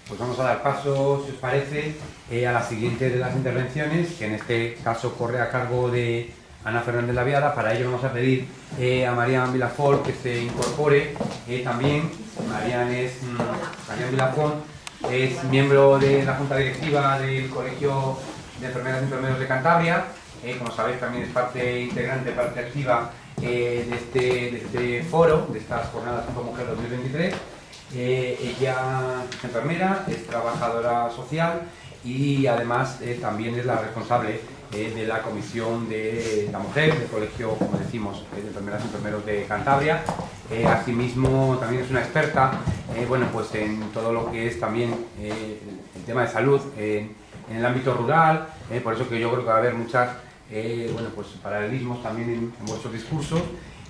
Pues vamos a dar paso, si os parece, a la siguiente de las intervenciones, que en este caso corre a cargo de Ana Fernández Laviada. Para ello vamos a pedir a Marian Vilafort que se incorpore también. Marian Vilafort es miembro de la Junta Directiva del Colegio de Enfermeras y Enfermeros de Cantabria. Como sabéis, también es parte integrante, parte activa de este foro, de estas jornadas Punto Mujer 2023. Ella es enfermera, es trabajadora social y además también es la responsable de la Comisión de la Mujer del Colegio, como decimos, de Enfermeras y Enfermeros de Cantabria. Asimismo, también es una experta pues en todo lo que es también el tema de salud en el ámbito rural, por eso que yo creo que va a haber muchas pues paralelismos también en vuestros discursos.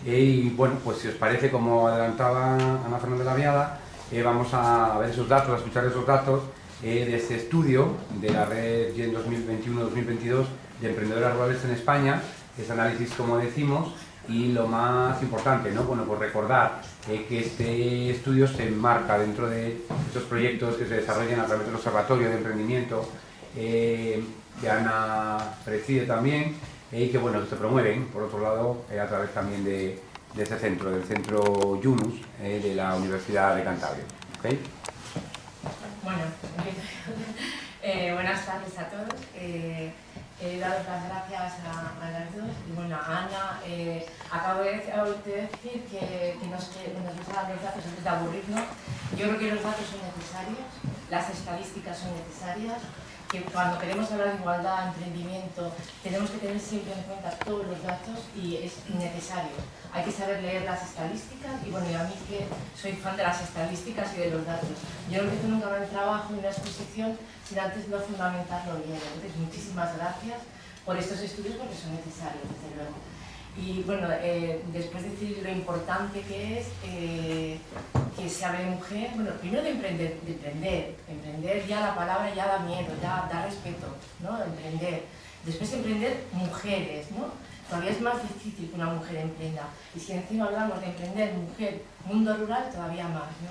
Y bueno, pues si os parece, como adelantaba Ana Fernández Laviada, vamos a ver esos datos, a escuchar esos datos de este estudio de la red GEN 2021-2022 de emprendedoras rurales en España, ese análisis, como decimos, y lo más importante, ¿no? Bueno, pues recordar que este estudio se enmarca dentro de estos proyectos que se desarrollan a través del Observatorio de Emprendimiento que Ana preside también, y que bueno, que se promueven, por otro lado, a través también de este centro, del centro Yunus de la Universidad de Cantabria. ¿Okay? Bueno, buenas tardes a todos. Daros las gracias a las dos. Y bueno, a Ana, acabo de decir que nos va a dar los datos antes de aburrirnos. Yo creo que los datos son necesarios, las estadísticas son necesarias, que cuando queremos hablar de igualdad, emprendimiento, tenemos que tener siempre en cuenta todos los datos y es necesario. Hay que saber leer las estadísticas y bueno, y a mí que soy fan de las estadísticas y de los datos. Yo no empiezo nunca en trabajo en una exposición sin antes no fundamentarlo bien. Entonces, muchísimas gracias por estos estudios porque son necesarios, desde luego. Y bueno, después de decir lo importante que es que se hable de mujer, bueno, primero de emprender ya la palabra ya da miedo, ya da respeto, ¿no? Emprender. Después emprender mujeres, ¿no? Todavía es más difícil que una mujer emprenda. Y si encima hablamos de emprender mujer, mundo rural, todavía más, ¿no?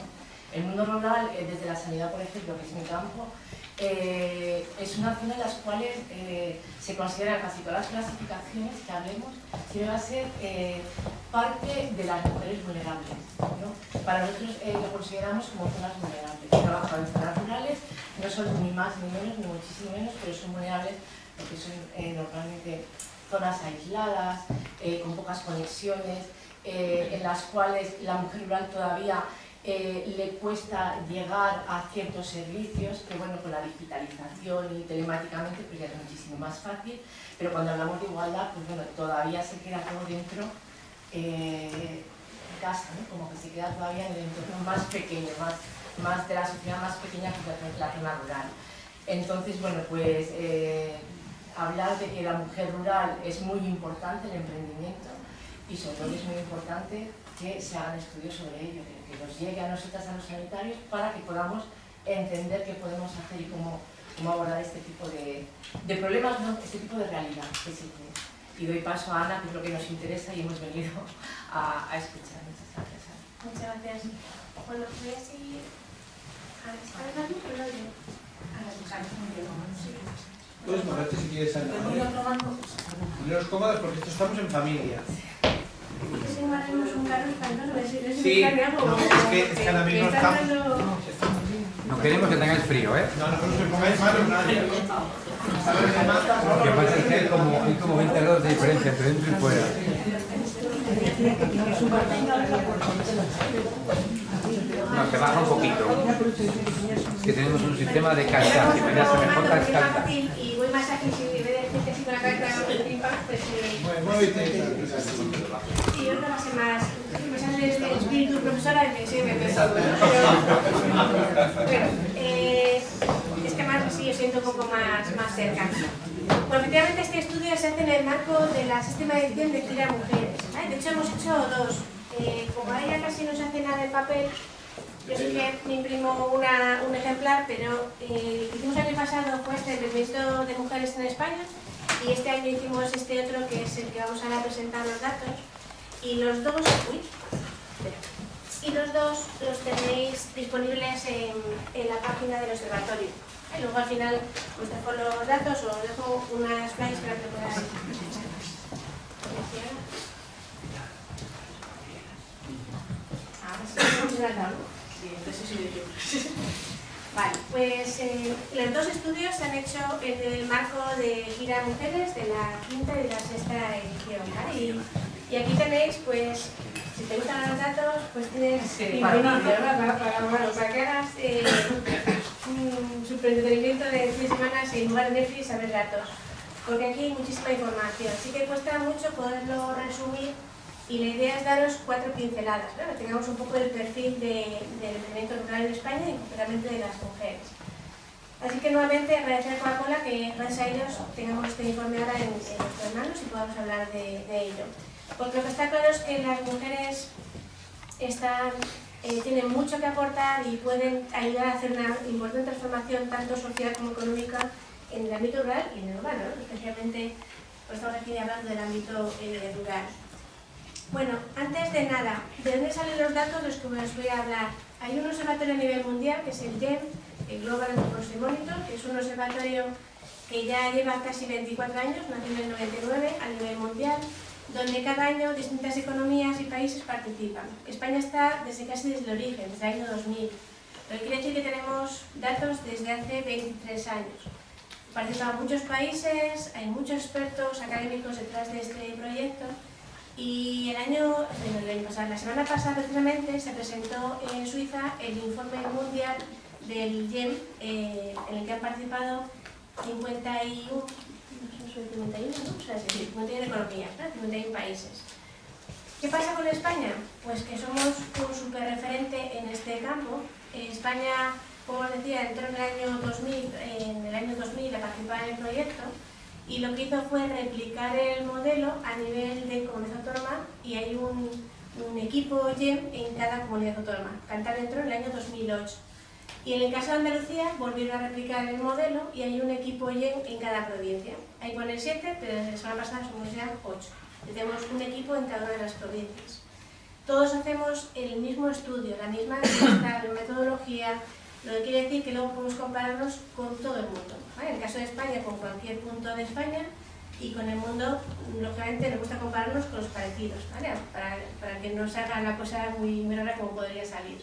El mundo rural, desde la sanidad, por ejemplo, que es mi campo, es una zona en las cuales se consideran casi todas las clasificaciones que hablemos, que va a ser parte de las mujeres vulnerables, ¿no? Para nosotros lo consideramos como zonas vulnerables. He trabajado en zonas rurales, no son ni más ni menos, ni muchísimo menos, pero son vulnerables porque son normalmente zonas aisladas, con pocas conexiones, en las cuales la mujer rural todavía le cuesta llegar a ciertos servicios que bueno, con la digitalización y telemáticamente pues ya es muchísimo más fácil, pero cuando hablamos de igualdad pues bueno, todavía se queda todo dentro de casa, ¿no? Como que se queda todavía en el entorno más pequeño, más de la sociedad más pequeña que la zona rural. Entonces bueno, pues hablar de que la mujer rural es muy importante, el emprendimiento, y sobre todo es muy importante que se hagan estudios sobre ello, que nos llegue a nosotras, a los sanitarios, para que podamos entender qué podemos hacer y cómo abordar este tipo de problemas, no, este tipo de realidad que existe. Y doy paso a Ana, que es lo que nos interesa y hemos venido a escuchar. Muchas gracias, Ana. Muchas gracias. Bueno, voy a seguir. ¿Está en la luz o no? A las mujeres. Puedes moverte si quieres, Ana. Poneros cómodas porque esto estamos en familia. Si no haremos un carro español, sí, no, es que ahora mismo estamos... No queremos que tengáis frío, ¿eh? No se pongáis malos nadie. Lo que pasa es que hay como 20 grados de diferencia entre dentro y fuera. No, se baja un poquito. Es que tenemos un sistema de calidad, que ya se mejor la calidad. Y voy más aquí, si debe de decirte si con la cabeza de impact, pues y otra base más, me sale el espíritu profesora y me sirve pesado, ¿no? Pero, es que más así yo siento un poco más cercano. Bueno, efectivamente este estudio se hace en el marco de la séptima edición de Gira Mujeres, ¿vale? De hecho hemos hecho dos. Como ahora ya casi no se hace nada en papel, yo sí que me imprimo un ejemplar, pero hicimos el año pasado fue este del Ministro de Mujeres en España y este año hicimos este otro que es el que vamos ahora a presentar los datos y los dos... y los dos los tenéis disponibles en la página del observatorio. Y luego al final os dejo los datos o os dejo unas slides para que podáis. Vale, pues los dos estudios se han hecho en el marco de Gira Mujeres de la quinta y de la sexta edición, ¿vale? Y aquí tenéis, pues, si te gustan los datos, pues tienes para que hagas un superentretenimiento de 3 semanas en lugar de Netflix a ver datos. Porque aquí hay muchísima información, así que cuesta mucho poderlo resumir. Y la idea es daros 4 pinceladas, ¿no? Que tengamos un poco el perfil del emprendimiento rural en España y concretamente de las mujeres. Así que nuevamente agradecer a Coca-Cola que gracias a ellos tengamos este informe ahora en nuestras manos y podamos hablar de ello. Porque lo que está claro es que las mujeres tienen mucho que aportar y pueden ayudar a hacer una importante transformación tanto social como económica en el ámbito rural y en el urbano, ¿no? Especialmente pues estamos aquí hablando del ámbito rural. Bueno, antes de nada, ¿de dónde salen los datos de los que os voy a hablar? Hay un observatorio a nivel mundial que es el GEM, el Global Anthropology Monitor, que es un observatorio que ya lleva casi 24 años, nació en el 99 a nivel mundial, donde cada año distintas economías y países participan. España está casi desde el origen, desde el año 2000, lo que quiere decir que tenemos datos desde hace 23 años. Participan muchos países, hay muchos expertos académicos detrás de este proyecto. Y la semana pasada precisamente se presentó en Suiza el informe mundial del GEM en el que han participado 51 economías, ¿no? 51 países. ¿Qué pasa con España? Pues que somos un super referente en este campo. España, como os decía, entró en el año 2000 a participar en el proyecto. Y lo que hizo fue replicar el modelo a nivel de comunidad autónoma y hay un equipo GEM en cada comunidad autónoma. Cantabria entró en el año 2008. Y en el caso de Andalucía volvieron a replicar el modelo y hay un equipo GEM en cada provincia. Ahí pone 7, pero desde la semana pasada somos ya 8. Tenemos un equipo en cada una de las provincias. Todos hacemos el mismo estudio, la misma metodología, lo que quiere decir que luego podemos compararnos con todo el mundo. ¿Vale? En el caso de España, con cualquier punto de España y con el mundo, lógicamente nos gusta compararnos con los parecidos, ¿vale? Para que no salga la cosa muy rara como podría salir.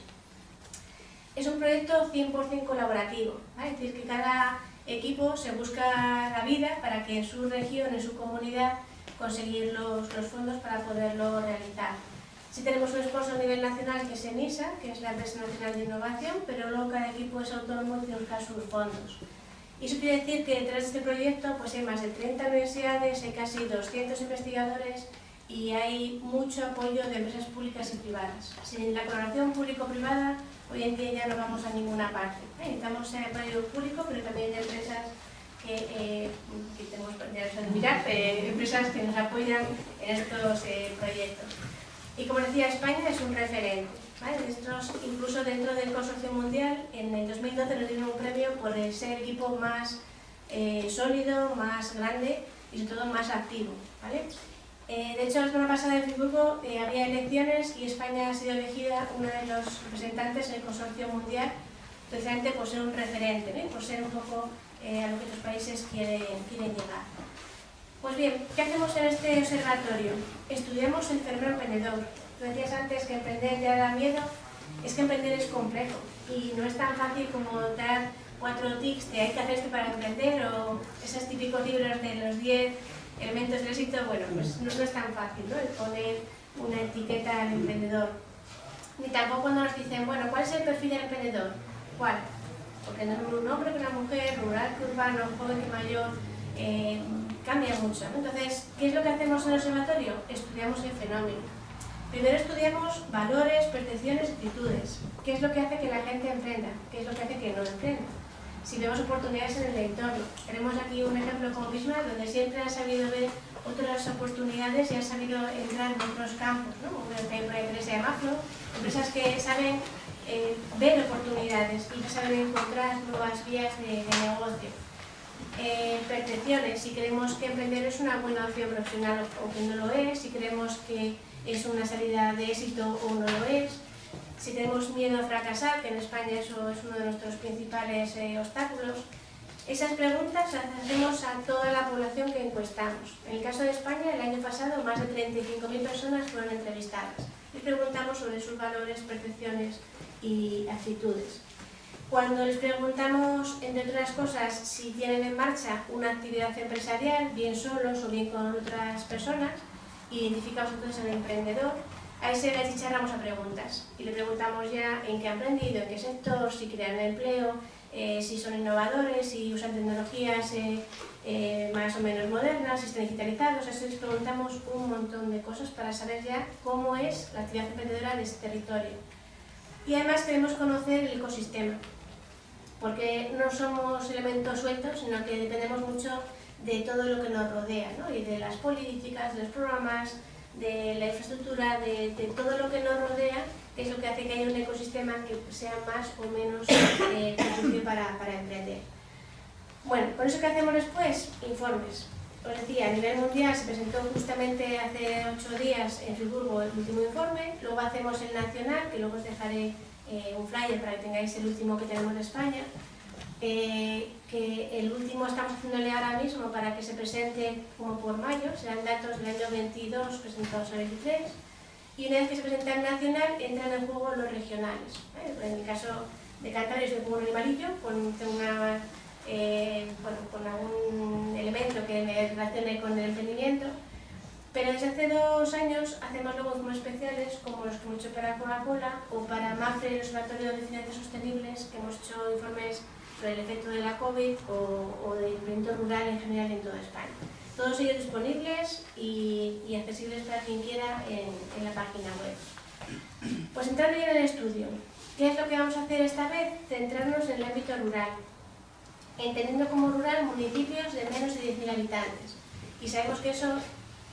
Es un proyecto 100% colaborativo, ¿vale? Es decir, que cada equipo se busca la vida para que en su región, en su comunidad, conseguir los fondos para poderlo realizar. Sí tenemos un sponsor a nivel nacional que es ENISA, que es la Empresa Nacional de Innovación, pero luego cada equipo es autónomo y tiene que buscar sus fondos. Y eso quiere decir que detrás de este proyecto pues hay más de 30 universidades, hay casi 200 investigadores y hay mucho apoyo de empresas públicas y privadas. Sin la colaboración público-privada, hoy en día ya no vamos a ninguna parte. Necesitamos apoyo público, pero también de empresas que tenemos que admirar, empresas que nos apoyan en estos proyectos. Y como decía, España es un referente, ¿vale? Incluso dentro del consorcio mundial, en el 2012 nos dieron un premio por ser el equipo más sólido, más grande y sobre todo más activo, ¿vale? De hecho, la semana pasada en Friburgo había elecciones y España ha sido elegida una de los representantes en el consorcio mundial, precisamente por ser un referente, ¿no? Por ser un poco a lo que otros países quieren llegar. Pues bien, ¿qué hacemos en este observatorio? Estudiamos el cerebro emprendedor. Tú decías antes que emprender ya da miedo, es que emprender es complejo y no es tan fácil como dar 4 tics de hay que hacer esto para emprender o esos típicos libros de los 10 elementos del éxito. Bueno, pues no es tan fácil, ¿no? El poner una etiqueta al emprendedor. Ni tampoco cuando nos dicen, bueno, ¿cuál es el perfil del emprendedor? ¿Cuál? Porque no es un hombre que una mujer, rural que urbano, joven que mayor, cambia mucho, ¿no? Entonces, ¿qué es lo que hacemos en el observatorio? Estudiamos el fenómeno. Primero estudiamos valores, percepciones, actitudes. ¿Qué es lo que hace que la gente emprenda? ¿Qué es lo que hace que no emprenda? Si vemos oportunidades en el entorno. Tenemos aquí un ejemplo como Bismarck, donde siempre han sabido ver otras oportunidades y han sabido entrar en otros campos, ¿no? También por la empresa de Maflo, empresas que saben ver oportunidades y que saben encontrar nuevas vías de negocio. Percepciones, si creemos que emprender es una buena opción profesional o que no lo es, si creemos que es una salida de éxito o no lo es, si tenemos miedo a fracasar, que en España eso es uno de nuestros principales obstáculos. Esas preguntas las hacemos a toda la población que encuestamos. En el caso de España, el año pasado, más de 35.000 personas fueron entrevistadas. Les preguntamos sobre sus valores, percepciones y actitudes. Cuando les preguntamos, entre otras cosas, si tienen en marcha una actividad empresarial, bien solos o bien con otras personas, identificamos entonces al emprendedor, a ese le achicharramos a preguntas y le preguntamos ya en qué ha aprendido, en qué sector, si crean empleo, si son innovadores, si usan tecnologías más o menos modernas, si están digitalizados. Así les preguntamos un montón de cosas para saber ya cómo es la actividad emprendedora de este territorio. Y además queremos conocer el ecosistema, porque no somos elementos sueltos, sino que dependemos mucho de todo lo que nos rodea, ¿no? Y de las políticas, de los programas, de la infraestructura, de todo lo que nos rodea, que es lo que hace que haya un ecosistema que sea más o menos propicio para emprender. Bueno, ¿por eso qué hacemos después? Informes. Os decía, a nivel mundial se presentó justamente hace 8 días en Friburgo el último informe, luego hacemos el nacional, que luego os dejaré un flyer para que tengáis el último que tenemos de España, que el último estamos haciéndole ahora mismo para que se presente como por mayo, serán datos del año 22 presentados al 23, y una vez que se presenta el nacional entran en juego los regionales. En el caso de Cantabria yo pongo un animalillo con algún elemento que me relacione con el emprendimiento, pero desde hace 2 años hacemos luego informes especiales como los que hemos hecho para Coca-Cola o para MAFRE, el Observatorio de Finanzas Sostenibles, que hemos hecho informes sobre el efecto de la COVID o del emprendimiento rural en general en toda España. Todos ellos disponibles y accesibles para quien quiera en la página web. Pues entrando ya en el estudio, ¿qué es lo que vamos a hacer esta vez? Centrarnos en el ámbito rural, entendiendo como rural municipios de menos de 10.000 habitantes. Y sabemos que eso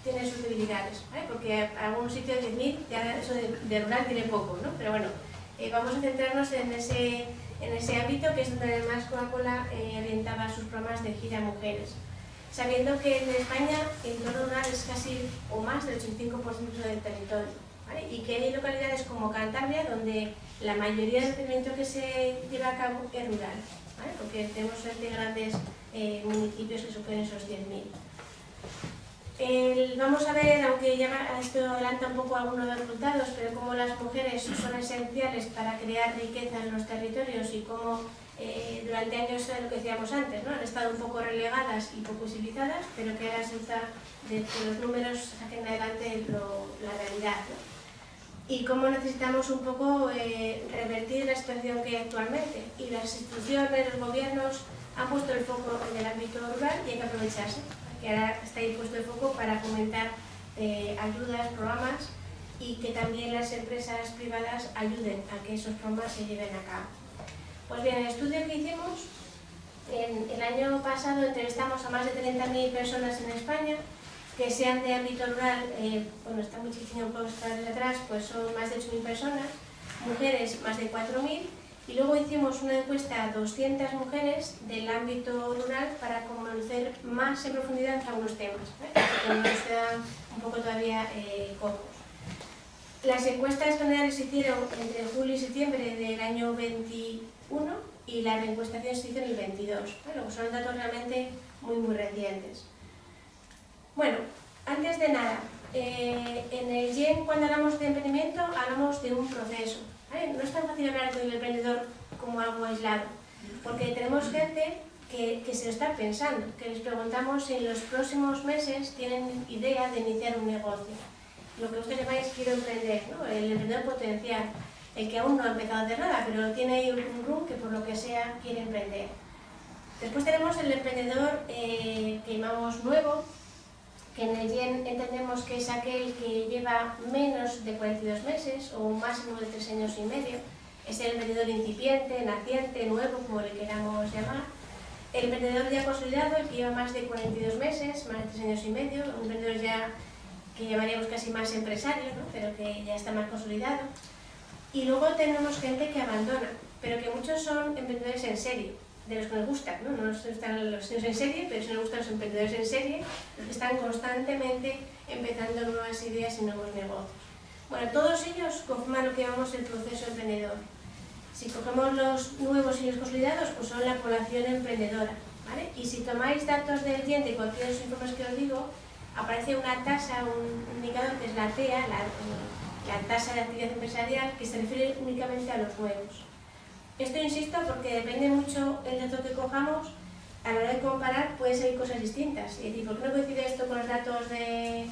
tiene sus debilidades, ¿vale? Porque algún sitio de 10.000, ya eso de rural tiene poco, ¿no? Pero bueno, vamos a centrarnos en ese ámbito, que es donde además Coca-Cola orientaba sus programas de gira a mujeres. Sabiendo que en España el entorno rural es casi o más del 85% del territorio, ¿vale? Y que hay localidades como Cantabria donde la mayoría del emprendimiento que se lleva a cabo es rural, ¿vale? Porque tenemos grandes municipios que superan esos 10.000. Vamos a ver, aunque ya esto adelanta un poco algunos de los resultados, pero cómo las mujeres son esenciales para crear riqueza en los territorios y cómo durante años, lo que decíamos antes, ¿no? Han estado un poco relegadas y poco visibilizadas, pero que ahora resulta de que los números saquen adelante la realidad, ¿no? Y cómo necesitamos un poco revertir la situación que hay actualmente. Y las instituciones, los gobiernos han puesto el foco en el ámbito rural y hay que aprovecharse, que ahora está ahí puesto el foco para fomentar ayudas, programas y que también las empresas privadas ayuden a que esos programas se lleven a cabo. Pues bien, el estudio que hicimos, el año pasado entrevistamos a más de 30.000 personas en España, que sean de ámbito rural, bueno, está muy chiquitín un poco de atrás, pues son más de 8.000 personas, mujeres más de 4.000, y luego hicimos una encuesta a 200 mujeres del ámbito rural para conocer más en profundidad algunos temas, que nos quedan un poco todavía cojos. Las encuestas generales se hicieron entre julio y septiembre del año 21 y la reencuestación se hizo en el 22. Bueno, pues son datos realmente muy recientes. Bueno, antes de nada, en el YEN cuando hablamos de emprendimiento hablamos de un proceso, ¿vale? No es tan fácil hablar del emprendedor como algo aislado, porque tenemos gente que se lo está pensando, que les preguntamos si en los próximos meses tienen idea de iniciar un negocio. Lo que ustedes llamáis quiero emprender, ¿no? El emprendedor potencial, el que aún no ha empezado a hacer nada, pero tiene ahí un room que por lo que sea quiere emprender. Después tenemos el emprendedor que llamamos nuevo, que en el YEN entendemos que es aquel que lleva menos de 42 meses o un máximo de 3 años y medio. Es el emprendedor incipiente, naciente, nuevo, como le queramos llamar. El emprendedor ya consolidado, el que lleva más de 42 meses, más de 3 años y medio, un emprendedor ya que llamaríamos casi más empresario, ¿no? Pero que ya está más consolidado. Y luego tenemos gente que abandona, pero que muchos son emprendedores en serie, de los que nos gustan, ¿no? No nos gustan los en serie, pero sí nos gustan los emprendedores en serie, los que están constantemente empezando nuevas ideas y nuevos negocios. Bueno, todos ellos conforman lo que llamamos el proceso emprendedor. Si cogemos los nuevos y los consolidados, pues son la población emprendedora, ¿vale? Y si tomáis datos del DIEN de cualquiera de los informes que os digo, aparece una tasa, un indicador que es la TEA, la tasa de actividad empresarial, que se refiere únicamente a los nuevos. Esto insisto porque depende mucho el dato que cojamos, a la hora de comparar pueden salir cosas distintas. Es decir, ¿por qué no coincide esto con los datos de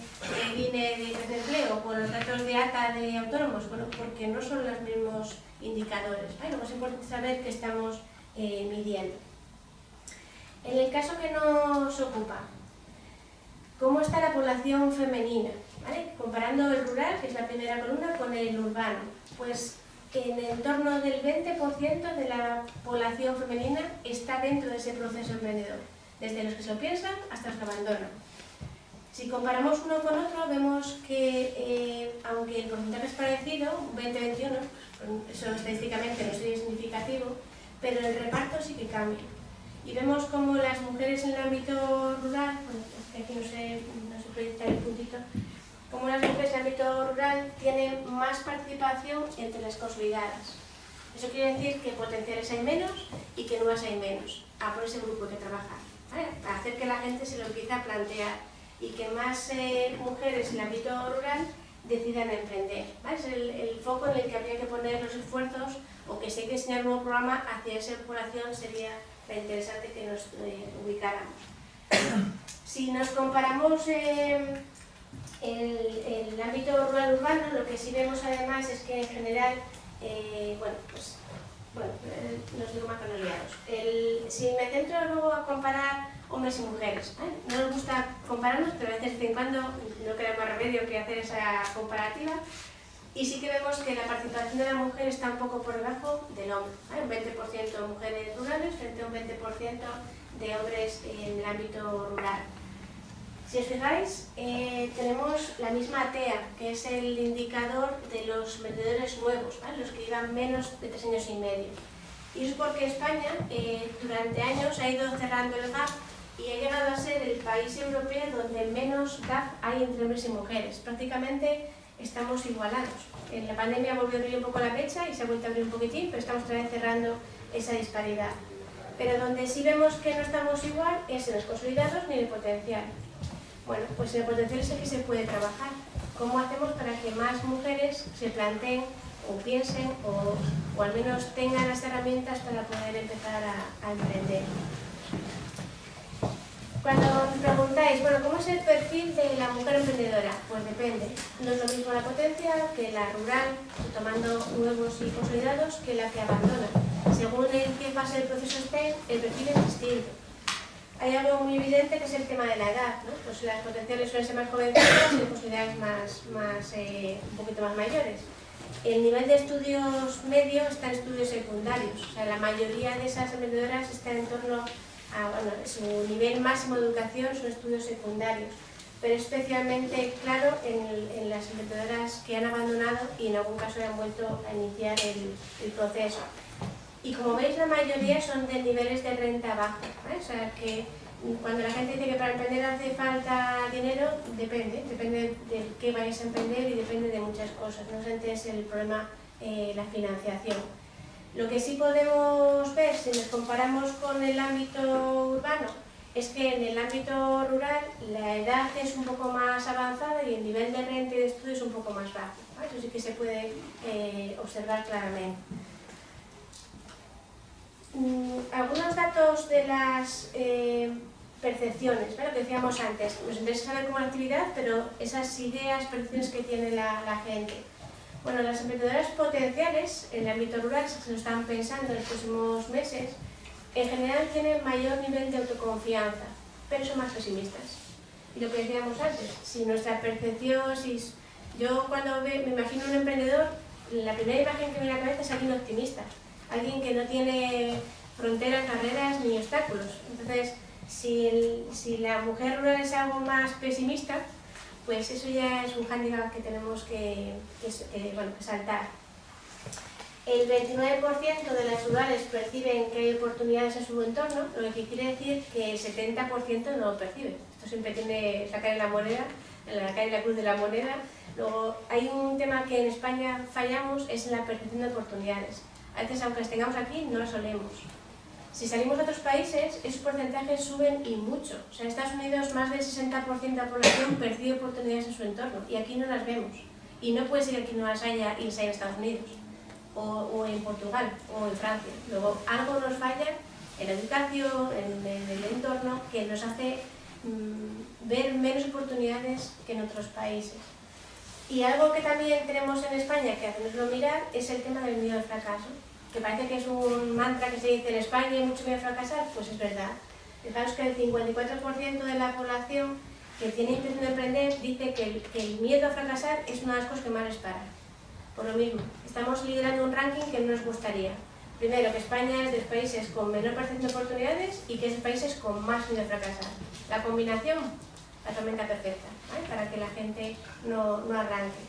INE de creación de empleo o con los datos de ATA de autónomos? Bueno, porque no son los mismos indicadores, ¿vale? Lo más importante es saber qué estamos midiendo. En el caso que nos ocupa, ¿cómo está la población femenina? ¿Vale? Comparando el rural, que es la primera columna, con el urbano. Pues en el torno del 20% de la población femenina está dentro de ese proceso emprendedor, desde los que se lo piensan hasta los que abandonan. Si comparamos uno con otro, vemos que aunque el porcentaje es parecido, 20-21, eso estadísticamente no sería significativo, pero el reparto sí que cambia. Y vemos como las mujeres en el ámbito rural, bueno, es que aquí no se proyecta el puntito, como las mujeres en el ámbito rural tienen más participación entre las consolidadas. Eso quiere decir que potenciales hay menos y que nuevas hay menos. Por ese grupo hay que trabajar, ¿vale? Para hacer que la gente se lo empiece a plantear y que más mujeres en el ámbito rural decidan emprender, ¿vale? Es el foco en el que habría que poner los esfuerzos, o que si hay que diseñar un nuevo programa hacia esa población sería interesante que nos ubicáramos. Si nos comparamos el ámbito rural-urbano, lo que sí vemos además es que en general, no os digo más que no liados. Si me centro luego a comparar hombres y mujeres, ¿vale? No nos gusta compararnos, pero a veces de vez en cuando no queda más remedio que hacer esa comparativa. Y sí que vemos que la participación de la mujer está un poco por debajo del hombre, ¿vale? Un 20% de mujeres rurales frente a un 20% de hombres en el ámbito rural. Si os fijáis, tenemos la misma TEA, que es el indicador de los vendedores nuevos, ¿vale? Los que llevan menos de 3 años y medio. Y eso es porque España durante años ha ido cerrando el gap y ha llegado a ser el país europeo donde menos gap hay entre hombres y mujeres. Prácticamente estamos igualados. En la pandemia volvió a abrir un poco la brecha y se ha vuelto a abrir un poquitín, pero estamos otra vez cerrando esa disparidad. Pero donde sí vemos que no estamos igual es en los consolidados ni en el potencial. Bueno, pues en el potencial es el que se puede trabajar. ¿Cómo hacemos para que más mujeres se planteen o piensen o al menos tengan las herramientas para poder empezar a emprender? Cuando os preguntáis, bueno, ¿cómo es el perfil de la mujer emprendedora? Pues depende. No es lo mismo la potencia que la rural, tomando nuevos y consolidados, que la que abandona. Según en qué fase del proceso esté, el perfil es distinto. Hay algo muy evidente que es el tema de la edad, ¿no? Pues las potenciales suelen ser más jovencitas y las consolidadas un poquito más mayores. El nivel de estudios medio está en estudios secundarios. O sea, la mayoría de esas emprendedoras está en torno su nivel máximo de educación son estudios secundarios, pero especialmente claro en las emprendedoras que han abandonado y en algún caso han vuelto a iniciar el proceso. Y como veis, la mayoría son de niveles de renta baja, ¿vale? O sea que cuando la gente dice que para emprender hace falta dinero, depende de qué vayas a emprender y depende de muchas cosas, no solamente es el problema la financiación. Lo que sí podemos ver, si nos comparamos con el ámbito urbano, es que en el ámbito rural la edad es un poco más avanzada y el nivel de renta y de estudio es un poco más bajo, ¿vale? Eso sí que se puede observar claramente. Algunos datos de las percepciones, ¿vale? Lo que decíamos antes, nos interesa saber cómo la actividad, pero esas ideas, percepciones que tiene la gente. Bueno, las emprendedoras potenciales en el ámbito rural, que se lo están pensando en los próximos meses, en general tienen mayor nivel de autoconfianza, pero son más pesimistas. Y lo que decíamos antes, si nuestra percepción, yo cuando me imagino un emprendedor, la primera imagen que me viene a la cabeza es alguien optimista, alguien que no tiene fronteras, barreras ni obstáculos. Entonces, si la mujer rural es algo más pesimista, pues eso ya es un hándicap que tenemos que saltar. El 29% de las rurales perciben que hay oportunidades en su entorno, lo que quiere decir que el 70% no lo percibe. Esto siempre tiene sacar en la moneda, en la calle de la Cruz de la Moneda. Luego, hay un tema que en España fallamos, es en la percepción de oportunidades. A veces, aunque las tengamos aquí, no las solemos. Si salimos a otros países, esos porcentajes suben y mucho. O sea, en Estados Unidos más del 60% de la población percibe oportunidades en su entorno y aquí no las vemos. Y no puede ser que aquí no las haya y las haya en Estados Unidos, o en Portugal, o en Francia. Luego, algo nos falla en la educación, en el entorno, que nos hace ver menos oportunidades que en otros países. Y algo que también tenemos en España que hacemos mirar es el tema del miedo al fracaso, que parece que es un mantra que se dice en España hay mucho miedo a fracasar, pues es verdad. Fijaros que el 54% de la población que tiene intención de emprender dice que el miedo a fracasar es una de las cosas que más les para. Por lo mismo, estamos liderando un ranking que no nos gustaría. Primero, que España es de los países con menor percepción de oportunidades y que es de países con más miedo a fracasar. La combinación, la tormenta perfecta, ¿vale? Para que la gente no arranque.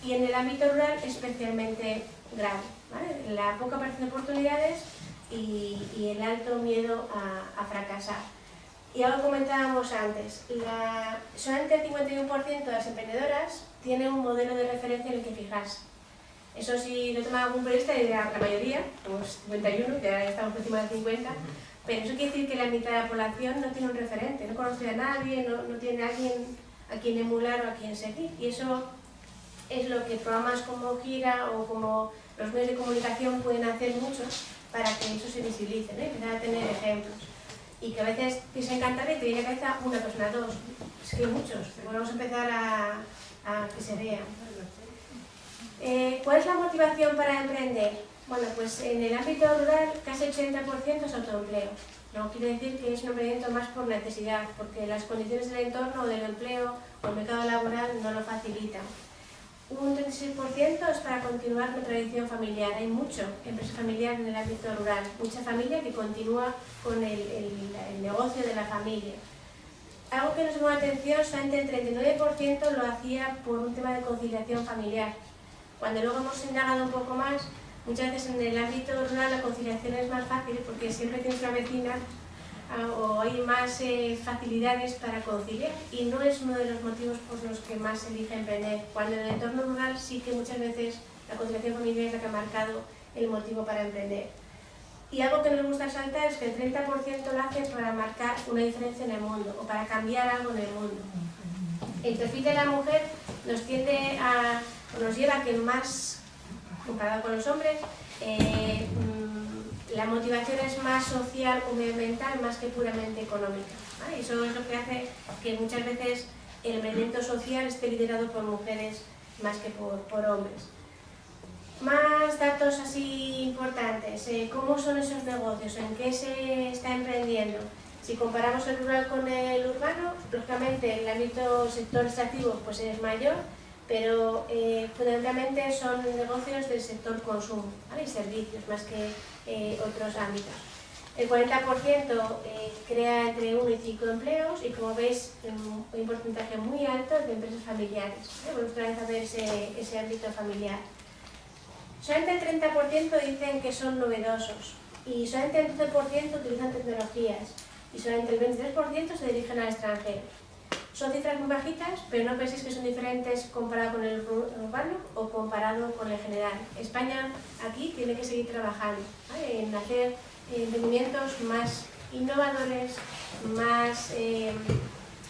Y en el ámbito rural especialmente grave, ¿vale? La poca percepción de oportunidades y el alto miedo a fracasar. Y algo comentábamos antes, solamente el 51% de las emprendedoras tiene un modelo de referencia en el que fijarse. Eso sí, lo toma algún periodista y la mayoría, pues 51, que ahora estamos por encima del 50, pero eso quiere decir que la mitad de la población no tiene un referente, no conoce a nadie, no tiene a alguien a quien emular o a quien seguir. Y eso es lo que programas como Gira o como los medios de comunicación pueden hacer mucho para que eso se visibilice, ¿no? Empezar a tener ejemplos. Y que a veces piensa en cantar y te viene a la cabeza una persona, dos. Es que hay muchos, pero vamos a empezar a que se vean. ¿Cuál es la motivación para emprender? Bueno, pues en el ámbito rural casi el 80% es autoempleo. No quiere decir que es un emprendimiento más por necesidad, porque las condiciones del entorno o del empleo o el mercado laboral no lo facilitan. Un 36% es para continuar con tradición familiar. Hay mucho empresa familiar en el ámbito rural, mucha familia que continúa con el negocio de la familia. Algo que nos llamó la atención, solamente el 39% lo hacía por un tema de conciliación familiar. Cuando luego hemos indagado un poco más, muchas veces en el ámbito rural la conciliación es más fácil porque siempre tienes una vecina o hay más facilidades para conciliar y no es uno de los motivos por los que más se elige emprender. Cuando en el entorno rural sí que muchas veces la conciliación familiar es la que ha marcado el motivo para emprender. Y algo que nos gusta saltar es que el 30% lo hace para marcar una diferencia en el mundo o para cambiar algo en el mundo. El perfil de la mujer nos lleva a que más, comparado con los hombres, la motivación es más social o medioambiental más que puramente económica, ¿vale? Eso es lo que hace que muchas veces el emprendimiento social esté liderado por mujeres más que por hombres. Más datos así importantes, ¿cómo son esos negocios? ¿En qué se está emprendiendo? Si comparamos el rural con el urbano, lógicamente el ámbito sector extractivo pues es mayor, pero fundamentalmente son negocios del sector consumo, ¿vale? Y servicios más que otros ámbitos. El 40% crea entre 1 y 5 empleos y como veis un porcentaje muy alto de empresas familiares. Volvemos otra vez a ver ese ámbito familiar. Solamente el 30% dicen que son novedosos y solamente el 12% utilizan tecnologías y solamente el 23% se dirigen al extranjero. Son cifras muy bajitas, pero no penséis que son diferentes comparado con el urbano o comparado con el general. España aquí tiene que seguir trabajando, ¿vale? En hacer emprendimientos más innovadores, más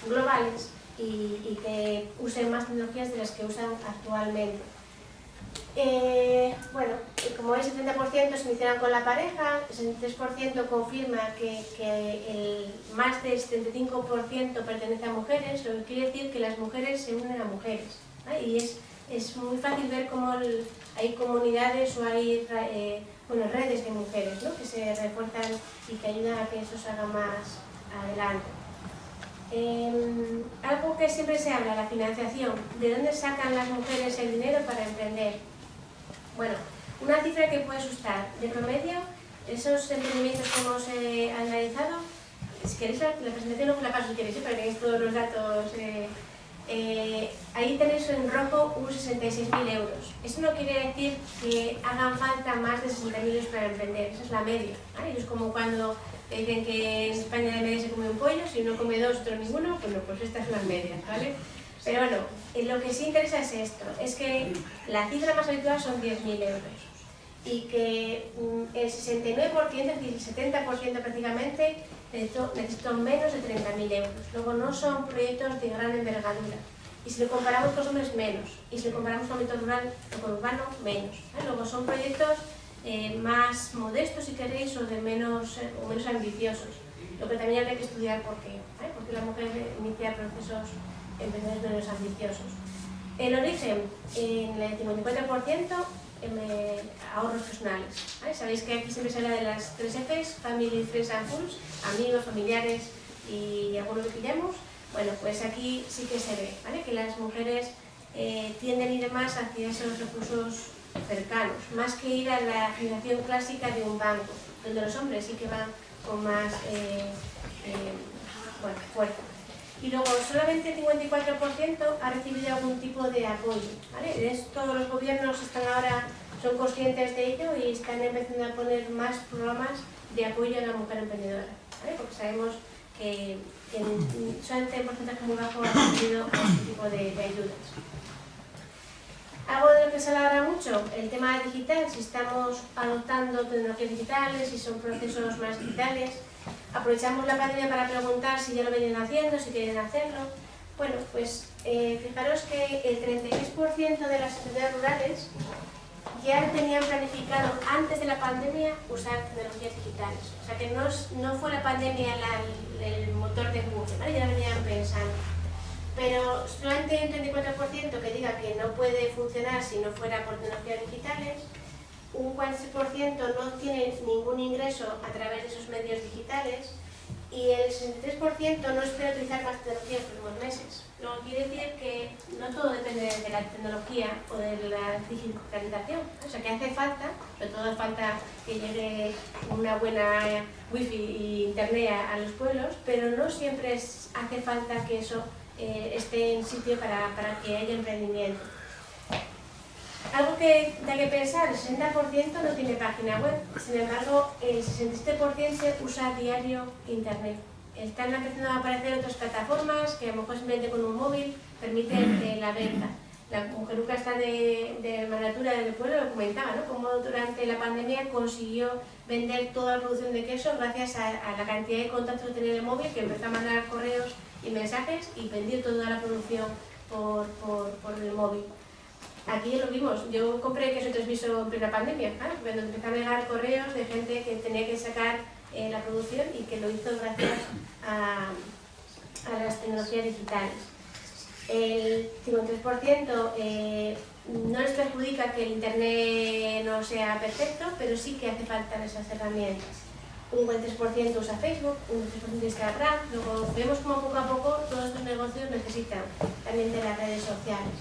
globales y que usen más tecnologías de las que usan actualmente. Bueno, como veis, el 30% se iniciaron con la pareja, el 63% confirma que más del 75% pertenece a mujeres, lo que quiere decir que las mujeres se unen a mujeres, ¿vale? Y es muy fácil ver cómo hay comunidades o hay redes de mujeres, ¿no? Que se refuerzan y que ayudan a que eso se haga más adelante. Algo que siempre se habla, la financiación. ¿De dónde sacan las mujeres el dinero para emprender? Bueno, una cifra que puede asustar. De promedio, esos emprendimientos que hemos analizado, si queréis la presentación luego la paso si queréis, para que veáis todos los datos. Ahí tenéis en rojo unos 66.000 euros. Eso no quiere decir que hagan falta más de 60.000 euros para emprender, esa es la media, ¿vale? Es como cuando dicen que en España de media se come un pollo, si uno come dos, otro ninguno, bueno, pues estas son las medias, ¿vale? Pero bueno, lo que sí interesa es esto, es que la cifra más habitual son 10.000 euros y que el 69%, es decir, el 70% prácticamente, necesitó menos de 30.000 euros. Luego no son proyectos de gran envergadura. Y si lo comparamos con los hombres, menos. Y si lo comparamos con el ámbito rural o con urbano, menos. Luego son proyectos más modestos, si queréis, o menos ambiciosos. Lo que también habría que estudiar por qué. Porque la mujer inicia procesos emprendedores menos ambiciosos. El origen, en el 54%, ahorros personales. Sabéis que aquí siempre se habla de las 3 Fs, Family, Friends and Fools, amigos, familiares y algunos que pillamos. Bueno, pues aquí sí que se ve, ¿vale? Que las mujeres tienden a ir más hacia esos recursos cercanos, más que ir a la financiación clásica de un banco, donde los hombres sí que van con más fuerza. Y luego solamente el 54% ha recibido algún tipo de apoyo, ¿vale? Todos los gobiernos son conscientes de ello y están empezando a poner más programas de apoyo a la mujer emprendedora, ¿vale? Porque sabemos que solamente en porcentaje muy bajo ha recibido este tipo de ayudas. Algo de lo que se habla mucho, el tema digital, si estamos adoptando tecnologías digitales, si son procesos más digitales. Aprovechamos la pandemia para preguntar si ya lo venían haciendo, si quieren hacerlo. Bueno, pues fijaros que el 36% de las ciudades rurales ya tenían planificado antes de la pandemia usar tecnologías digitales. O sea que no fue la pandemia el motor de empuje, ¿vale? Ya lo venían pensando. Pero solamente un 34% que diga que no puede funcionar si no fuera por tecnologías digitales, un 46% no tiene ningún ingreso a través de esos medios digitales y el 63% no espera utilizar más tecnología en los próximos meses. Lo que quiere decir que no todo depende de la tecnología o de la digitalización. O sea que hace falta, sobre todo hace falta que llegue una buena wifi y internet a los pueblos, pero no siempre hace falta que eso esté en sitio para que haya emprendimiento. Algo que da que pensar, el 60% no tiene página web, sin embargo el 67% usa a diario internet. Están empezando a aparecer otras plataformas que a lo mejor simplemente con un móvil permiten la venta. La mujeruca esta de Manatura del pueblo lo comentaba, ¿no? Cómo durante la pandemia consiguió vender toda la producción de queso gracias a la cantidad de contactos que tenía en el móvil, que empezó a mandar correos y mensajes y vendió toda la producción por el móvil. Aquí lo vimos, yo compré queso Tresviso en plena pandemia, ¿eh? Cuando empecé a llegar correos de gente que tenía que sacar la producción y que lo hizo gracias a las tecnologías digitales. El 53% no les perjudica que el internet no sea perfecto, pero sí que hace falta esas herramientas. Un 43% usa Facebook, un 3% Instagram, luego vemos como poco a poco todos estos negocios necesitan también de las redes sociales.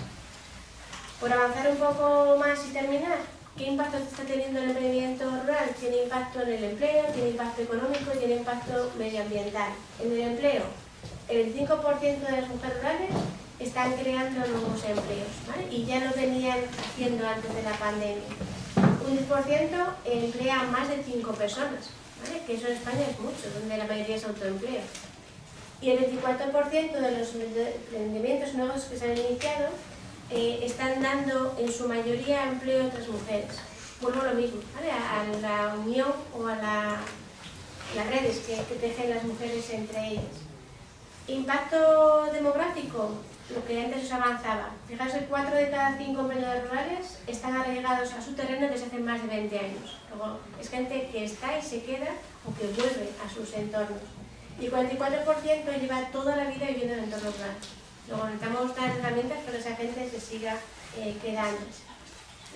Por avanzar un poco más y terminar, ¿qué impacto está teniendo el emprendimiento rural? Tiene impacto en el empleo, tiene impacto económico y tiene impacto medioambiental. En el empleo, el 25% de las mujeres rurales están creando nuevos empleos, ¿vale? Y ya lo venían haciendo antes de la pandemia. Un 10% emplea a más de 5 personas, ¿vale? Que eso en España es mucho, donde la mayoría es autoempleo. Y el 24% de los emprendimientos nuevos que se han iniciado están dando en su mayoría empleo a otras mujeres. Vuelvo a lo mismo, ¿vale? A la unión o a las redes que tejen las mujeres entre ellas. Impacto demográfico, lo que antes os avanzaba. Fijaos que 4 de cada 5 emprendedores rurales están arraigados a su terreno desde hace más de 20 años. Luego, es gente que está y se queda o que vuelve a sus entornos. Y el 44% lleva toda la vida viviendo en el entorno rural. Luego necesitamos dar herramientas para que esa gente se siga quedando.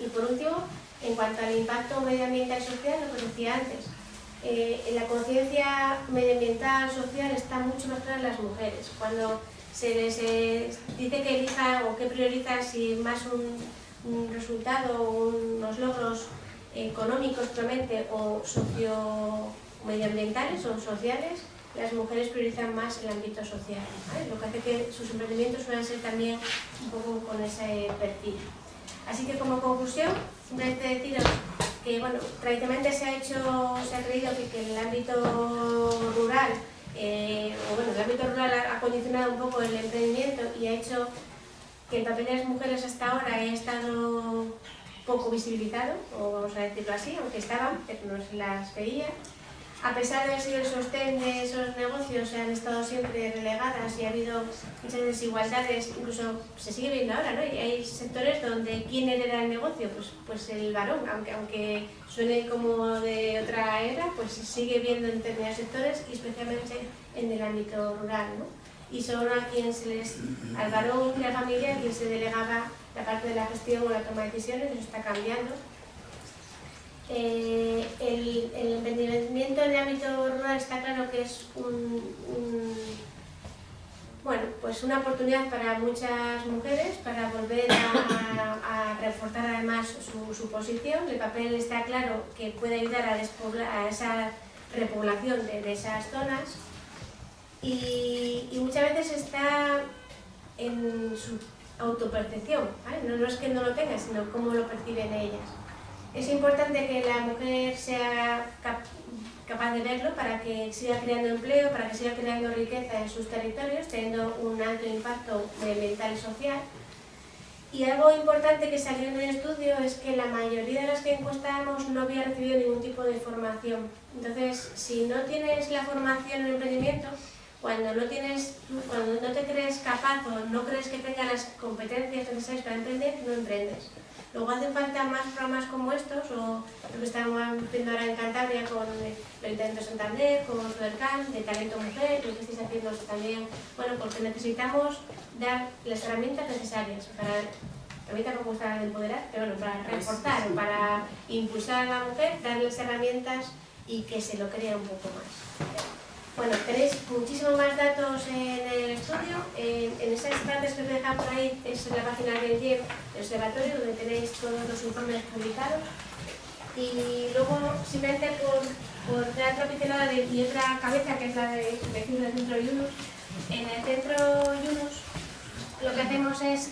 Y por último, en cuanto al impacto medioambiental y social, lo que decía antes, la conciencia medioambiental social está mucho más clara en las mujeres. Cuando se les dice que elijan o que priorizan si más un resultado o unos logros económicos puramente o socio-medioambientales o sociales, las mujeres priorizan más el ámbito social, ¿vale? Lo que hace que sus emprendimientos puedan ser también un poco con ese perfil. Así que como conclusión, simplemente deciros que bueno, tradicionalmente se ha creído que el ámbito rural, el ámbito rural ha condicionado un poco el emprendimiento y ha hecho que el papel de las mujeres hasta ahora ha estado poco visibilizado, o vamos a decirlo así, aunque estaban, pero no se las veía. A pesar de haber sido el sostén de esos negocios, han estado siempre relegadas y ha habido muchas desigualdades, incluso se sigue viendo ahora, ¿no? Y hay sectores donde ¿quién hereda el negocio? Pues el varón, aunque suene como de otra era, pues se sigue viendo en determinados sectores y especialmente en el ámbito rural, ¿no? Y son al varón y a la familia a quien se delegaba la parte de la gestión o la toma de decisiones. Eso está cambiando. El emprendimiento en el ámbito rural está claro que es pues una oportunidad para muchas mujeres para volver a reforzar además su posición. El papel está claro que puede ayudar a esa repoblación de esas zonas y muchas veces está en su autopercepción, ¿vale? No es que no lo tengan, sino cómo lo perciben ellas. Es importante que la mujer sea capaz de verlo para que siga creando empleo, para que siga creando riqueza en sus territorios, teniendo un alto impacto medioambiental y social. Y algo importante que salió en el estudio es que la mayoría de las que encuestamos no había recibido ningún tipo de formación. Entonces, si no tienes la formación en emprendimiento, cuando no te crees capaz o no crees que tengas las competencias necesarias para emprender, no emprendes. Luego hacen falta más programas como estos, o lo que estamos viendo ahora en Cantabria con el Ayuntamiento de Santander, con Sudercan, de Talento Mujer, lo que estáis haciendo también, porque necesitamos dar las herramientas necesarias herramientas como gusta de empoderar, pero para reforzar, para impulsar a la mujer, darles herramientas y que se lo crea un poco más. Bueno, tenéis muchísimos más datos en el estudio. En esas partes que os he dejado por ahí es la página del IEF, del observatorio, donde tenéis todos los informes publicados. Y luego, simplemente por dar otra pincelada de mi otra cabeza, que es la de vecino del centro Yunus. En el centro Yunus lo que hacemos es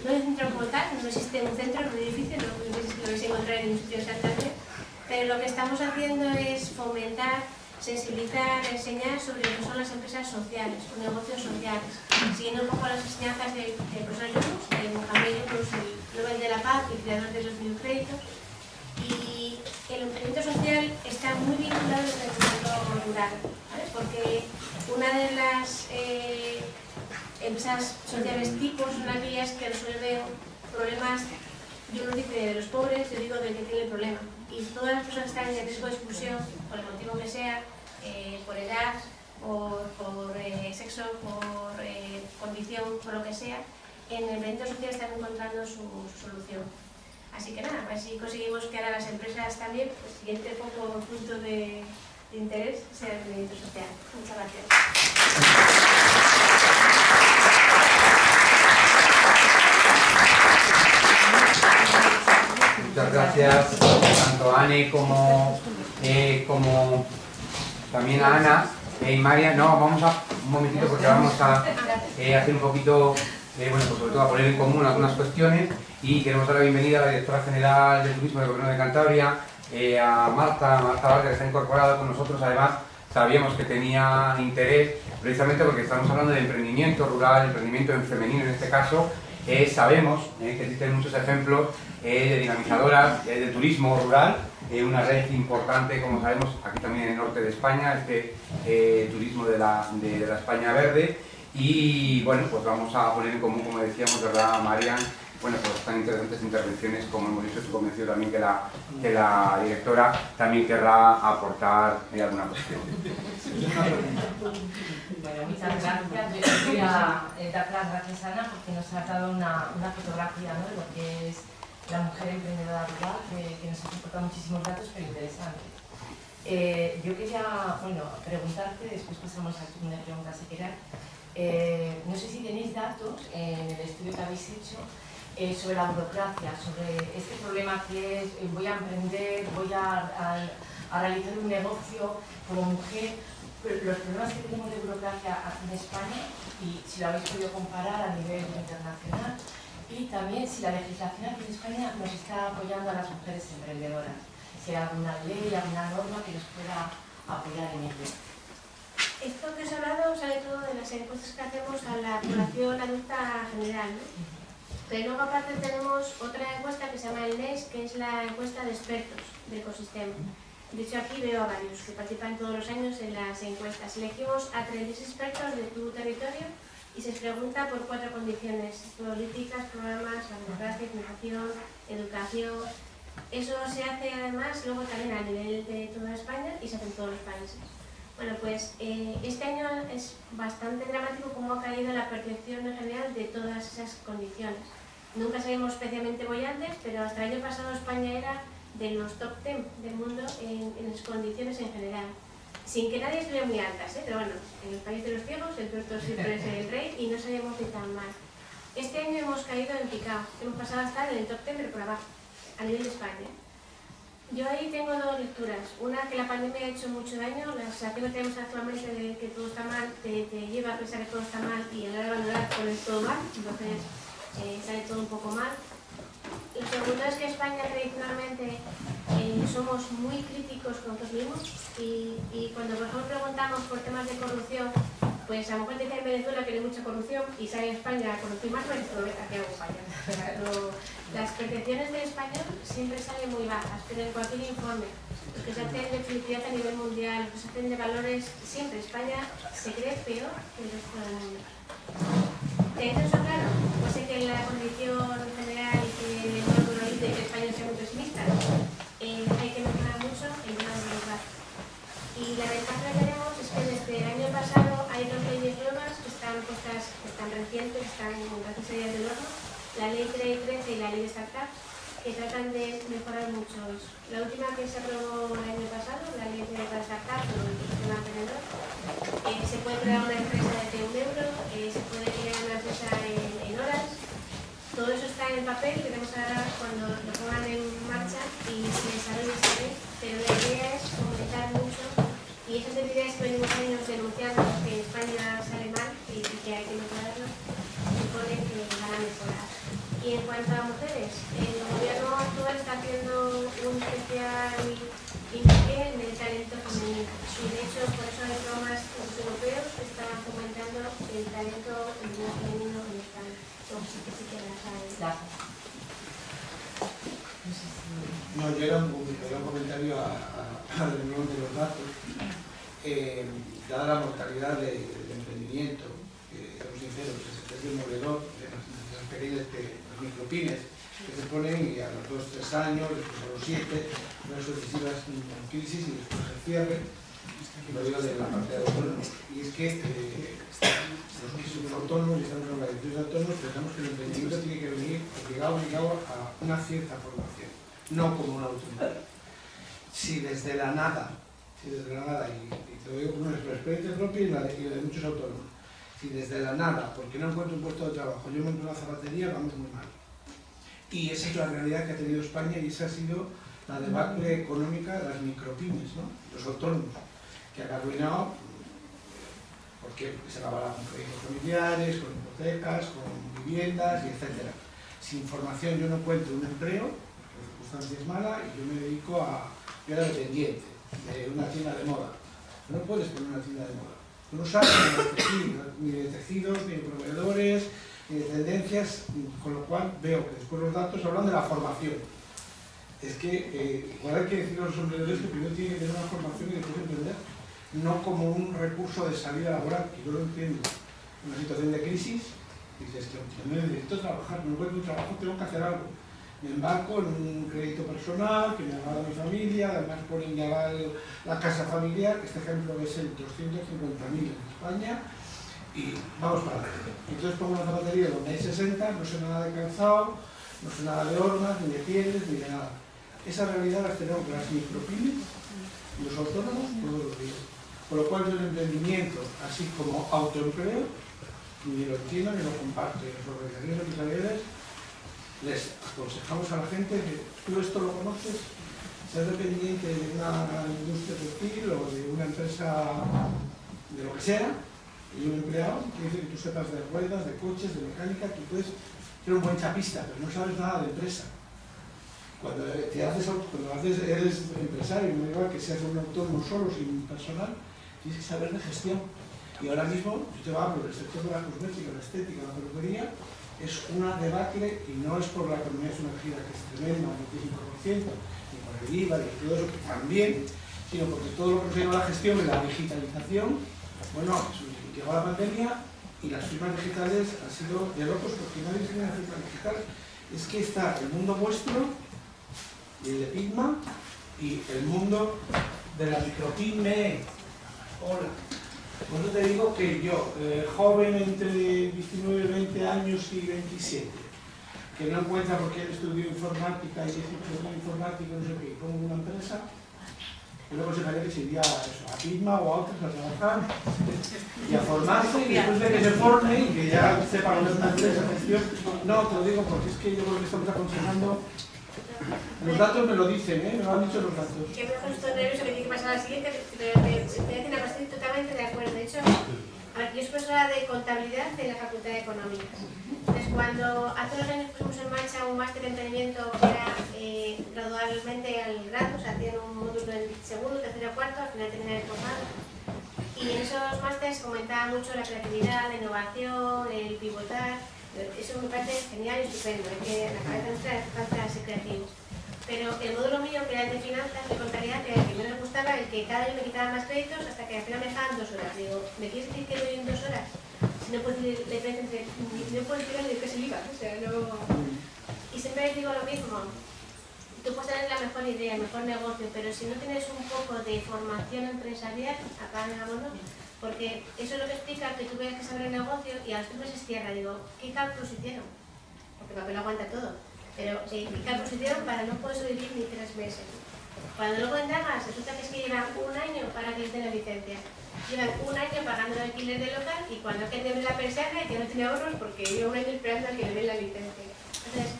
no es un centro como tal, no existe un centro, un edificio, no sé si lo vais a encontrar en un sitio de Santander, pero lo que estamos haciendo es fomentar, sensibilizar, enseñar sobre lo que son las empresas sociales, los negocios sociales, siguiendo un poco las enseñanzas del profesor Yunus, de Mohamed Yunus, el Nobel de la Paz y creador de los microcréditos. Y el emprendimiento social está muy vinculado al emprendimiento rural, ¿vale? Porque una de las empresas sociales tipos son aquellas que resuelven problemas, yo no digo de los pobres, yo digo del que tiene el problema. Y todas las personas que están en riesgo de exclusión, por el motivo que sea, por edad, por sexo, por condición, por lo que sea, en el emprendimiento social están encontrando su solución. Así que nada, a ver si conseguimos que ahora las empresas también, pues siguiente poco punto de interés, sea el emprendimiento social. Muchas gracias. Muchas gracias tanto a Anne como también a Ana y María. No, vamos a un momentito porque vamos a hacer un poquito, pues sobre todo a poner en común algunas cuestiones y queremos dar la bienvenida a la directora general de Turismo del Gobierno de Cantabria, a Marta Vargas, que está incorporada con nosotros. Además, sabíamos que tenía interés precisamente porque estamos hablando de emprendimiento rural, emprendimiento en femenino en este caso. Sabemos que existen muchos ejemplos de dinamizadoras de turismo rural, una red importante, como sabemos, aquí también en el norte de España, turismo de la España verde. Y bueno, pues vamos a poner en común, como decíamos, ¿verdad, Marian? Pues tan interesantes intervenciones, como hemos dicho, estoy convencido también que la directora también querrá aportar alguna cuestión. Bueno, muchas gracias. Yo quería dar las gracias a Ana porque nos ha dado una fotografía, ¿no?, de lo que es la mujer emprendedora rural, que nos ha aportado muchísimos datos, pero interesantes. Yo quería, preguntarte, después pasamos a una pregunta si queréis. No sé si tenéis datos en el estudio que habéis hecho sobre la burocracia, sobre este problema que es voy a emprender, voy a realizar un negocio como mujer, los problemas que tenemos de burocracia aquí en España y si lo habéis podido comparar a nivel internacional y también si la legislación aquí en España nos está apoyando a las mujeres emprendedoras, si hay alguna ley, alguna norma que nos pueda apoyar en ello. Esto que os he hablado sale todo de las encuestas que hacemos a la población adulta general, ¿no? Pero luego aparte tenemos otra encuesta que se llama el NES, que es la encuesta de expertos de ecosistema. De hecho, aquí veo a varios que participan todos los años en las encuestas. Elegimos a 36 expertos de tu territorio y se les pregunta por 4 condiciones: políticas, programas, la democracia, innovación, educación. Eso se hace además luego también a nivel de toda España y se hace en todos los países. Bueno, pues este año es bastante dramático cómo ha caído la percepción en general de todas esas condiciones. Nunca salimos especialmente bollantes, pero hasta el año pasado España era de los top 10 del mundo en las condiciones en general. Sin que nadie estuviera muy altas, pero bueno, en el país de los ciegos el tuerto siempre es el rey y no salimos ni tan mal. Este año hemos caído en picado, hemos pasado a estar en el top 10 pero por abajo, a nivel de España. Yo ahí tengo 2 lecturas. Una, que la pandemia ha hecho mucho daño. La sensación que tenemos actualmente de que todo está mal te lleva a pensar que todo está mal y a la hora de valorar pones todo mal, entonces sale todo un poco mal. Lo segundo es que España tradicionalmente somos muy críticos con nosotros mismos y cuando por ejemplo preguntamos por temas de corrupción, pues a lo mejor te dicen en Venezuela que hay mucha corrupción y sale en España a corrupción más, pues aquí hago España. Las percepciones del español siempre salen muy bajas, pero en cualquier informe, los que se hacen de felicidad a nivel mundial, los que se hacen de valores, siempre España se cree peor que el resto del mundo. ¿Teniendo eso claro? Pues sé que la condición general y que el entorno nos dice que España sea muy pesimista, hay que mejorar mucho en el lado de lugar. Y la ventaja que tenemos es que desde el año pasado hay 2 leyes nuevas que están puestas, que están recientes, están gracias a ellas del horno, la ley 13 y la ley de startups, que tratan de mejorar mucho eso. La última que se aprobó el año pasado, la ley de startups o el sistema emprendedor, se puede crear una empresa desde €1, se puede crear una empresa en horas. Todo eso está en el papel, que tenemos que dar cuando lo pongan en marcha y se desarrolle esa ley, pero la idea es fomentar mucho y esas debilidades que venimos años denunciando que en España sale mal y que hay que mejorarlo, supone que van a mejorar. Y en cuanto a mujeres, el gobierno actual está haciendo un especial hincapié en el talento femenino. Y de hecho, por eso hay programas europeos que estaban fomentando el talento femenino en España. Sí que las hay. No, yo era un comentario al renglón de los datos. Dada la mortalidad del emprendimiento, seamos sinceros, es demoledor de las pequeñas las micropymes que se ponen y a los 2-3 años, después a los 7, unas sucesivas crisis y después el cierre. Y lo digo de la parte de autónomos. Y es que los autónomos y estamos en organizaciones de autónomos, pensamos que el emprendimiento tiene que venir obligado a una cierta formación, no como un autónomo. Si desde la nada, y te lo digo como una experiencia propia y la de muchos autónomos, si desde la nada, porque no encuentro un puesto de trabajo, yo monto una zapatería, vamos muy mal. Y esa es la realidad que ha tenido España y esa ha sido la debacle económica de las micropymes, ¿no? Los autónomos, que han arruinado porque se acabará con créditos familiares, con hipotecas, con viviendas, y etc. Sin formación yo no encuentro un empleo, porque la circunstancia es mala, y yo me dedico yo era dependiente de una tienda de moda. No puedes poner una tienda de moda. Tú no sabes ni de tejidos, ni de proveedores, ni de tendencias, con lo cual veo que después los datos hablan de la formación. Es que igual hay que decir a los emprendedores que primero tienen que tener una formación y después emprender, no como un recurso de salida laboral, que yo lo entiendo. En una situación de crisis, dices que no necesito trabajar, no encuentro un trabajo, tengo que hacer algo. Me embarco en un crédito personal, que me avala mi familia, además ponen ya la casa familiar, este ejemplo es el 250.000 en España, y vamos para adelante. Entonces pongo una zapatería donde hay 60, no sé nada de calzado, no sé nada de hormas, ni de pieles, ni de nada. Esa realidad la tenemos con las micropymes y los autónomos todos los días. Por lo cual yo el emprendimiento, así como autoempleo, ni lo entiendo ni lo comparto. Y las organizaciones empresariales les aconsejamos a la gente que tú esto lo conoces, seas dependiente de una industria textil o de una empresa de lo que sea, y un empleado, quiere decir que tú sepas de ruedas, de coches, de mecánica, tú puedes ser un buen chapista, pero no sabes nada de empresa. Cuando eres empresario, no igual que seas un autónomo solo, sin personal, tienes que saber de gestión. Y ahora mismo, yo te hablo del sector de la cosmética, la estética, la peluquería, es una debacle, y no es por la economía sumergida, que es tremenda, un 25%, ni por el IVA, y todo eso que también, sino porque todo lo que se llama la gestión y la digitalización, bueno, llegó la pandemia y las firmas digitales han sido de locos porque nadie tiene una firma digital. Es que está el mundo vuestro, y el de Pitma, y el mundo de la micropyme. Hola. Por eso te digo que yo, joven entre 19, 20 años y 27, que no encuentra porque él estudió informática y dice que estudió informática, no sé qué, pongo una empresa, y luego se me que se iría a Pitma o a otros a trabajar y a formarse, y después de que se forme y que ya sepa lo que es una empresa, gestión. No, te lo digo porque es que yo creo que estamos aconsejando. Los datos me lo dicen, me lo han dicho los datos. Que me he puesto nervioso que tiene que pasar a la siguiente, pero te voy a decir una cosa, estoy totalmente de acuerdo. De hecho, a ver, yo soy profesora de contabilidad en la Facultad de Económicas. Entonces, cuando hace unos años pusimos en marcha un máster de emprendimiento que era gradualmente al grado, o sea, tienen un módulo en segundo, tercero, cuarto, al final terminan el posgrado. Y en esos másteres comentaba mucho la creatividad, la innovación, el pivotar. Eso me parece genial y estupendo, es que en la cabeza nuestra hace falta ser creativo. Pero el módulo mío, que era el de finanzas, de contabilidad, que era el que menos me gustaba, el que cada año me quitaba más créditos hasta que al final me dejaban 2 horas. Digo, ¿me quieres decir que doy en 2 horas? Si no puedes decir la diferencia entre... No puedes decir ni qué es el IVA, o sea, no... Y siempre les digo lo mismo. Tú puedes tener la mejor idea, el mejor negocio, pero si no tienes un poco de formación empresarial, apagámonos. Porque eso es lo que explica que tú veas que se abre el negocio y a los 3 meses cierra. Digo, ¿qué cálculos hicieron? Porque el papel aguanta todo. Pero ¿qué cálculos hicieron para no poder sobrevivir ni 3 meses? Cuando luego indagas, resulta que es que llevan 1 año para que les den la licencia. Llevan 1 año pagando el alquiler del local y cuando hay que tener la persiana ya no tiene ahorros porque lleva 1 año esperando a que le den la licencia. Entonces,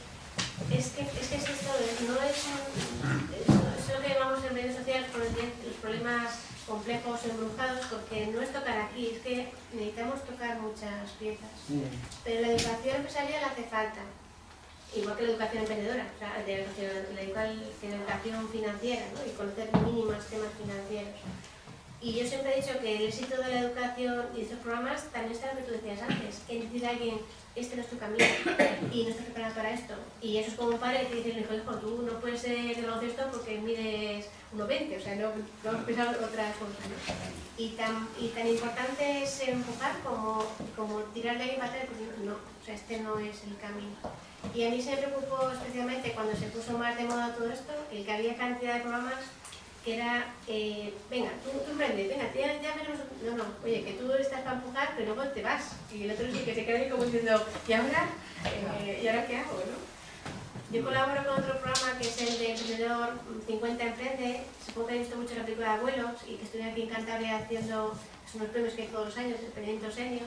es que es esto, no es lo que llamamos en redes sociales los problemas complejos o embrujados, porque no es tocar aquí, es que necesitamos tocar muchas piezas. Pero la educación empresarial hace falta, igual que la educación emprendedora, o sea, la educación financiera, ¿no? Y conocer mínimos temas financieros. Y yo siempre he dicho que el éxito de la educación y de estos programas también está lo que tú decías antes, que decir a alguien, este no es tu camino y no estás preparado para esto. Y eso es como un padre que te dice, hijo, tú no puedes ser de baloncesto porque mides 1,20, o sea, no vamos a pensar otra cosa, ¿no? Y tan importante es empujar como tirarle ahí para atrás, porque no, o sea, este no es el camino. Y a mí se me preocupó especialmente cuando se puso más de moda todo esto, el que había cantidad de programas que era, venga, tú emprendes, venga, ya veremos, no, oye, que tú estás para empujar, pero luego te vas. Y el otro es el que se queda ahí como diciendo, ¿y ahora qué hago, no? Yo colaboro con otro programa que es el de Emprendedor 50 Emprende, supongo que he visto mucho la película de Abuelos y que estuvieron aquí en Cantabria haciendo unos premios que hay todos los años, de emprendimiento senior.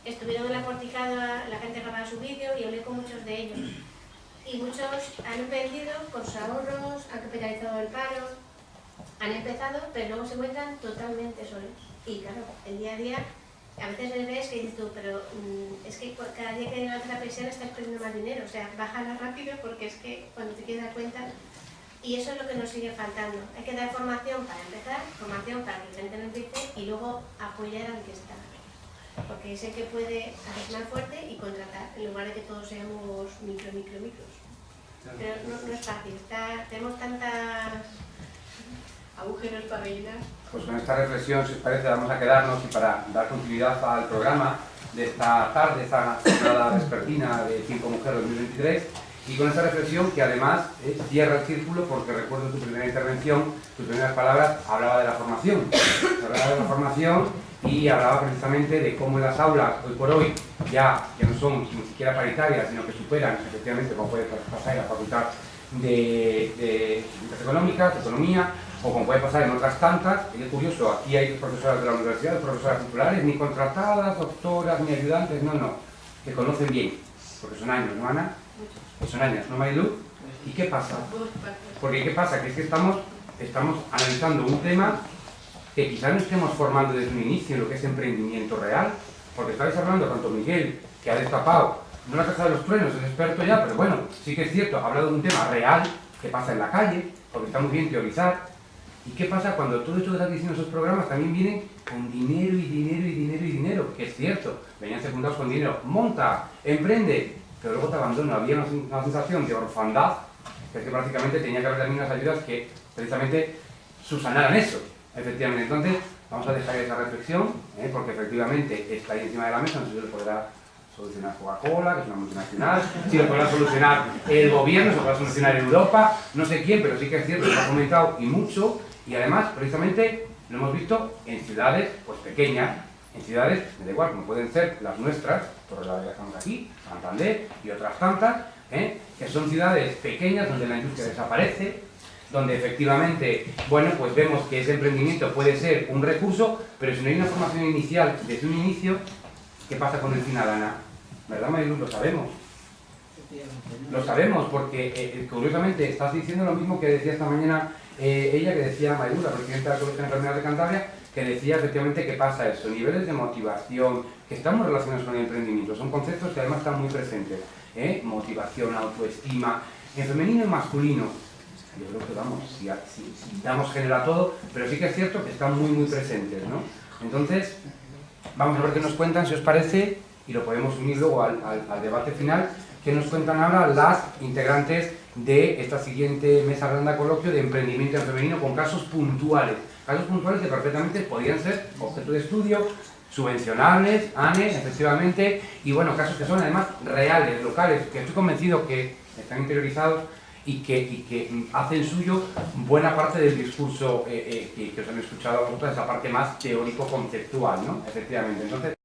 Estuvieron en la porticada, la gente grababa su vídeo y hablé con muchos de ellos. Y muchos han emprendido con sus ahorros, han capitalizado el paro, han empezado, pero luego se encuentran totalmente solos. Y claro, el día a día, a veces les ves que dices tú, pero es que cada día que levantas la presión estás perdiendo más dinero. O sea, bájala rápido porque es que cuando te quieres dar cuenta... Y eso es lo que nos sigue faltando. Hay que dar formación para empezar, formación para que la gente no empiece y luego apoyar al que está. Porque es el que puede hacer más fuerte y contratar, en lugar de que todos seamos micros. Pero no es fácil. Tenemos tantas... agujeros para rellenar. Pues con esta reflexión, si os parece, vamos a quedarnos y para dar continuidad al programa de esta tarde, esta jornada vespertina de 5 Mujeres 2023, y con esta reflexión que además cierra el círculo, porque recuerdo tu primera intervención, tus primeras palabras, hablaba de la formación. Y hablaba precisamente de cómo en las aulas, hoy por hoy, ya no son ni siquiera paritarias, sino que superan, efectivamente, como puede pasar en la Facultad de Económicas, de Economía, o como puede pasar en otras tantas. Y es curioso, aquí hay profesoras de la universidad, profesoras titulares, ni contratadas, doctoras, ni ayudantes, no, que conocen bien, porque son años, ¿no, Ana? Son años, ¿no, Marilu? ¿Y qué pasa? Porque ¿qué pasa? Que es que estamos analizando un tema que quizás no estemos formando desde un inicio en lo que es emprendimiento real, porque estáis hablando tanto Miguel, que ha destapado, no la casa de los truenos, es experto ya, pero bueno, sí que es cierto, ha hablado de un tema real que pasa en la calle, porque está muy bien teorizar, ¿Y qué pasa cuando todo esto que están diciendo esos programas también vienen con dinero y dinero y dinero y dinero? Que es cierto, venían secundados con dinero. Monta, emprende, pero luego te abandona. Había una sensación de orfandad, que es que prácticamente tenía que haber también unas ayudas que precisamente subsanaran eso, efectivamente. Entonces, vamos a dejar esa reflexión, porque efectivamente está ahí encima de la mesa, no sé si lo podrá solucionar Coca-Cola, que es una multinacional, si lo podrá solucionar el gobierno, si lo podrá solucionar Europa, no sé quién, pero sí que es cierto que lo ha comentado y mucho, y además, precisamente, lo hemos visto en ciudades pues pequeñas, en ciudades, me da igual, como pueden ser las nuestras, Torrelavega estamos aquí, Santander y otras tantas, que son ciudades pequeñas donde la industria desaparece, donde efectivamente, bueno, pues vemos que ese emprendimiento puede ser un recurso, pero si no hay una formación inicial desde un inicio, ¿qué pasa con el final, Ana? ¿Verdad, Marilu? Lo sabemos. Lo sabemos porque, curiosamente, estás diciendo lo mismo que decía esta mañana ella, que decía Marilu, la presidenta de la Colegio de Enfermeras de Cantabria, que decía efectivamente que pasa eso, niveles de motivación, que están muy relacionados con el emprendimiento, son conceptos que además están muy presentes, motivación, autoestima, en femenino y masculino. Yo creo que vamos, si damos género a todo, pero sí que es cierto que están muy presentes, ¿no? Entonces, vamos a ver qué nos cuentan, si os parece, y lo podemos unir luego al debate final, que nos cuentan ahora las integrantes de esta siguiente mesa redonda coloquio de emprendimiento en femenino con casos puntuales que perfectamente podrían ser objeto de estudio, subvencionables, ANES, efectivamente, y bueno, casos que son además reales, locales, que estoy convencido que están interiorizados y que hacen suyo buena parte del discurso que os han escuchado a vosotros, esa parte más teórico-conceptual, ¿no? Efectivamente. Entonces,